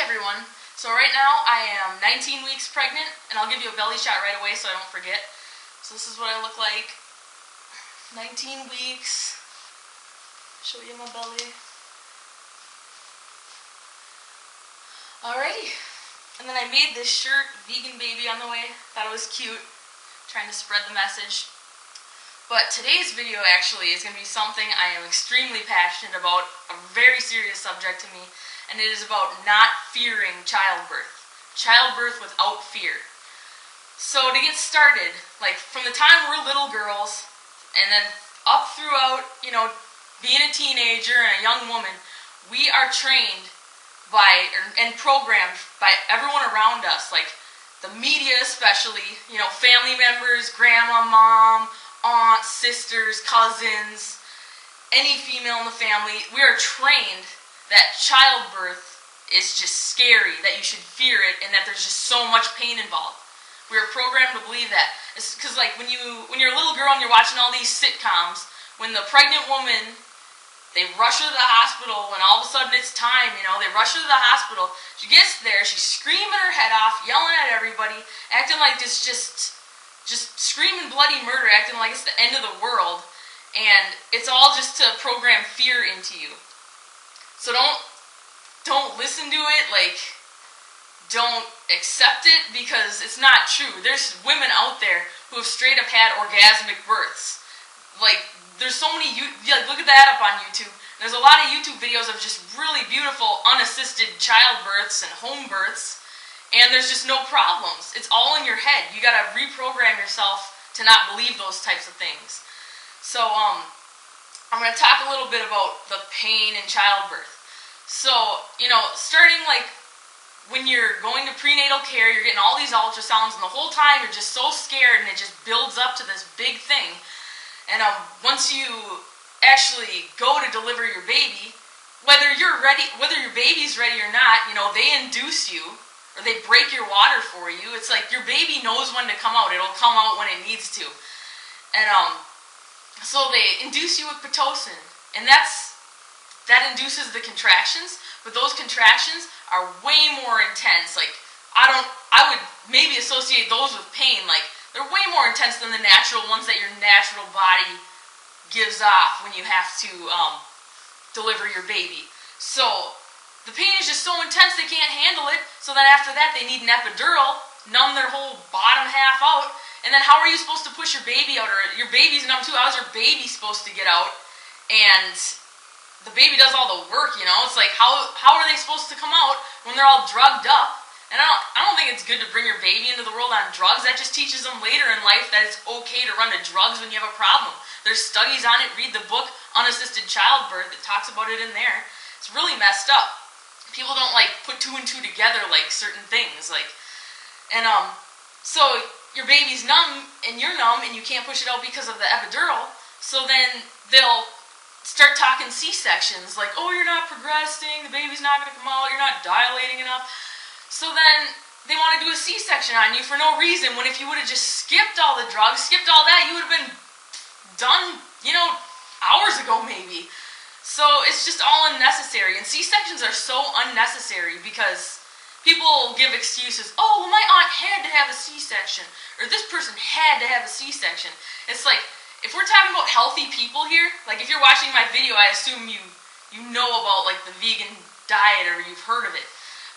everyone. So right now I am 19 weeks pregnant, and I'll give you a belly shot right away so I don't forget. So this is what I look like. 19 weeks. Show you my belly. Alrighty. And then I made this shirt, vegan baby, on the way. Thought it was cute. Trying to spread the message. But today's video actually is going to be something I am extremely passionate about, a very serious subject to me, and it is about not fearing childbirth. Childbirth without fear. So to get started, like from the time we're little girls, and then up throughout, being a teenager and a young woman, we are trained by and programmed by everyone around us, like the media especially, family members, grandma, mom, aunt, sisters, cousins, any female in the family. We are trained that childbirth is just scary, that you should fear it, and that there's just so much pain involved. We are programmed to believe that. It's because when you're a little girl and you're watching all these sitcoms, when the pregnant woman, they rush her to the hospital when all of a sudden it's time, they rush her to the hospital. She gets there, she's screaming her head off, yelling at everybody, acting like this just screaming bloody murder, acting like it's the end of the world. And it's all just to program fear into you. So don't listen to it, don't accept it, because it's not true. There's women out there who have straight up had orgasmic births. There's so many, look at that up on YouTube. There's a lot of YouTube videos of just really beautiful unassisted childbirths and home births, and there's just no problems. It's all in your head. You gotta reprogram yourself to not believe those types of things. So, I'm gonna talk a little bit about the pain in childbirth. So, starting when you're going to prenatal care, you're getting all these ultrasounds, and the whole time you're just so scared, and it just builds up to this big thing. And once you actually go to deliver your baby, whether your baby's ready or not, they induce you, or they break your water for you. It's like your baby knows when to come out. It'll come out when it needs to. And so they induce you with Pitocin, and that induces the contractions, but those contractions are way more intense. I would maybe associate those with pain. They're way more intense than the natural ones that your natural body gives off when you have to deliver your baby. So the pain is just so intense they can't handle it, so then after that they need an epidural, numb their whole bottom half out, and then how are you supposed to push your baby out? Or your baby's numb too. How's your baby supposed to get out? And the baby does all the work, It's like, how are they supposed to come out when they're all drugged up? And I don't think it's good to bring your baby into the world on drugs. That just teaches them later in life that it's okay to run to drugs when you have a problem. There's studies on it. Read the book Unassisted Childbirth. It talks about it in there. It's really messed up. People don't put two and two together certain things. So your baby's numb and you're numb and you can't push it out because of the epidural. So then they'll start talking C-sections, oh, you're not progressing, the baby's not going to come out, you're not dilating enough. So then they want to do a C-section on you for no reason, when if you would have just skipped all the drugs, skipped all that, you would have been done, hours ago maybe. So it's just all unnecessary, and C-sections are so unnecessary because people give excuses. Oh, well, my aunt had to have a C-section, or this person had to have a C-section. It's like, if we're talking about healthy people here, if you're watching my video, I assume you know about the vegan diet, or you've heard of it.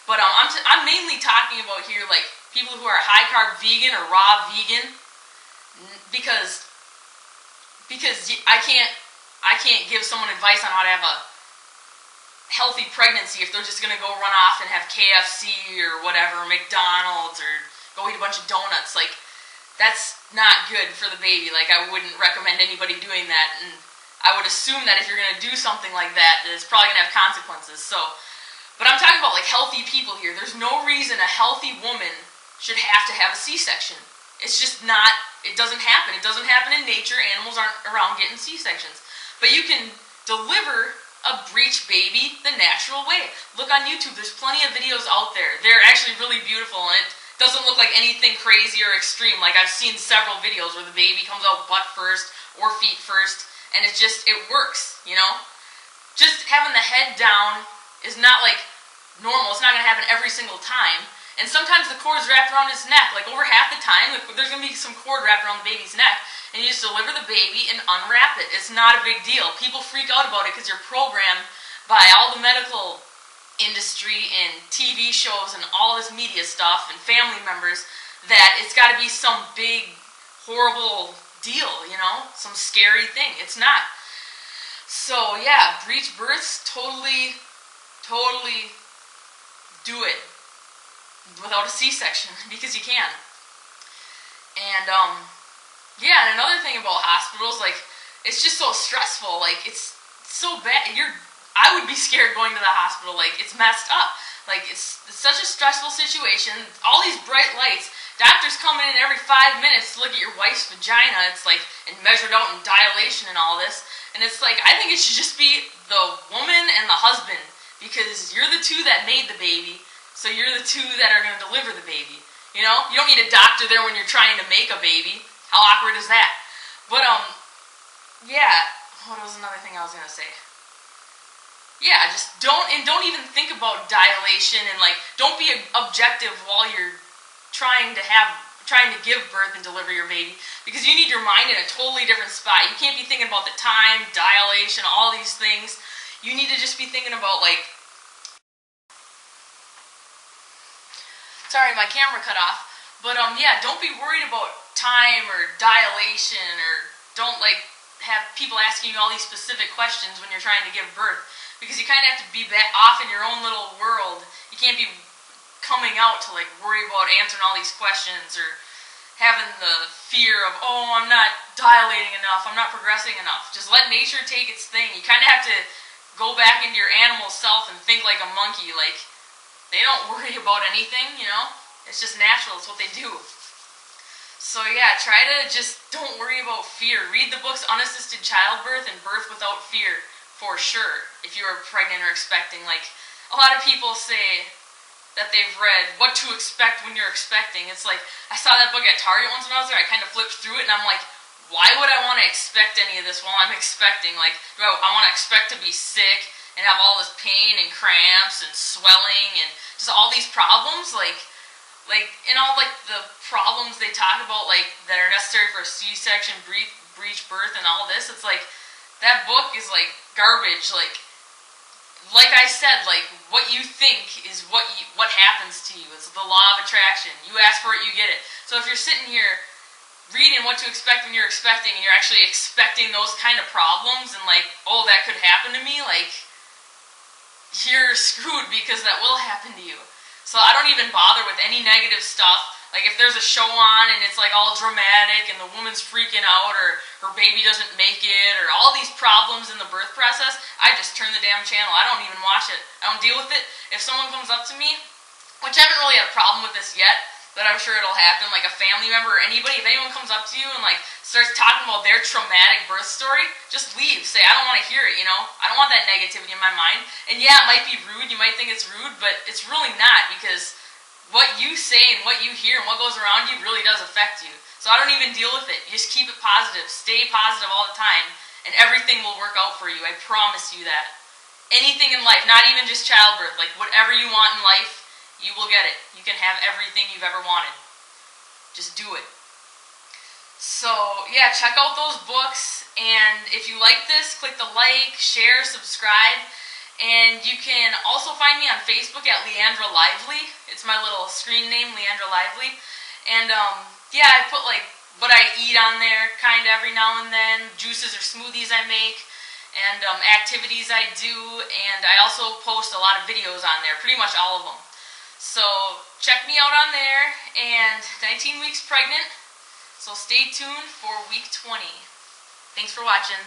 But I'm mainly talking about here people who are high carb vegan or raw vegan, because I can't give someone advice on how to have a healthy pregnancy if they're just gonna go run off and have KFC or whatever, McDonald's, or go eat a bunch of donuts. That's not good for the baby. I wouldn't recommend anybody doing that, and I would assume that if you're gonna do something like that, it's probably gonna have consequences. But I'm talking about healthy people here. There's no reason a healthy woman should have to have a C-section. It's just not, it doesn't happen. It doesn't happen in nature. Animals aren't around getting C-sections. But you can deliver a breech baby the natural way. Look on YouTube. There's plenty of videos out there. They're actually really beautiful, and it doesn't look like anything crazy or extreme. I've seen several videos where the baby comes out butt first or feet first, and it works, Just having the head down is not normal. It's not going to happen every single time. And sometimes the cord's wrapped around his neck. Like over half the time, there's going to be some cord wrapped around the baby's neck. And you just deliver the baby and unwrap it. It's not a big deal. People freak out about it because you're programmed by all the medical industry and TV shows and all this media stuff and family members that it's got to be some big, horrible deal, you know? Some scary thing. It's not. So yeah, breech births, totally do it without a C-section because you can. And yeah, and another thing about hospitals, like, it's just so stressful. Like, it's so bad. I would be scared going to the hospital. Like, it's messed up. Like, it's such a stressful situation. All these bright lights. Doctors coming in every 5 minutes to look at your wife's vagina. It's like, and measured out in dilation and all this. And it's like, I think it should just be the woman and the husband, because you're the two that made the baby, so you're the two that are going to deliver the baby. You know? You don't need a doctor there when you're trying to make a baby. How awkward is that? But, yeah. What was another thing I was going to say? Yeah, just don't even think about dilation and, like, don't be objective while you're trying to give birth and deliver your baby, because you need your mind in a totally different spot. You can't be thinking about the time, dilation, all these things. You need to just be thinking about, like, sorry, my camera cut off. But, yeah, don't be worried about time or dilation, or don't, like, have people asking you all these specific questions when you're trying to give birth, because you kind of have to be back off in your own little world. You can't be coming out to, like, worry about answering all these questions or having the fear of, oh, I'm not dilating enough, I'm not progressing enough. Just let nature take its thing. You kind of have to go back into your animal self and think like a monkey. Like, they don't worry about anything, you know? It's just natural. It's what they do. So yeah, try to just don't worry about fear. Read the books Unassisted Childbirth and Birth Without Fear, for sure, if you are pregnant or expecting. Like, a lot of people say that they've read What to Expect When You're Expecting. It's like, I saw that book at Target once when I was there. I kind of flipped through it and I'm like, why would I want to expect any of this while I'm expecting? Like, I want to expect to be sick and have all this pain and cramps and swelling and just all these problems, like, and all, like, the problems they talk about, like, that are necessary for a C-section, breech birth, and all this. It's like, that book is, like, garbage. Like I said, like, what you think is what happens to you. It's the law of attraction. You ask for it, you get it. So if you're sitting here reading What to Expect When You're Expecting, and you're actually expecting those kind of problems, and, like, oh, that could happen to me, like, you're screwed, because that will happen to you. So I don't even bother with any negative stuff. Like, if there's a show on and it's, like, all dramatic and the woman's freaking out or her baby doesn't make it or all these problems in the birth process, I just turn the damn channel. I don't even watch it. I don't deal with it. If someone comes up to me, which I haven't really had a problem with this yet, but I'm sure it'll happen, like a family member or anybody, if anyone comes up to you and, like, starts talking about their traumatic birth story, just leave. Say, I don't want to hear it, you know? I don't want that negativity in my mind. And yeah, it might be rude. You might think it's rude, but it's really not, because what you say and what you hear and what goes around you really does affect you. So I don't even deal with it. You just keep it positive. Stay positive all the time, and everything will work out for you. I promise you that. Anything in life, not even just childbirth, like whatever you want in life, you will get it. You can have everything you've ever wanted. Just do it. So, yeah, check out those books. And if you like this, click the like, share, subscribe. And you can also find me on Facebook at Leandra Lively. It's my little screen name, Leandra Lively. And, yeah, I put, like, what I eat on there kind of every now and then, juices or smoothies I make, and activities I do. And I also post a lot of videos on there, pretty much all of them. So check me out on there, and 19 weeks pregnant, so stay tuned for week 20. Thanks for watching.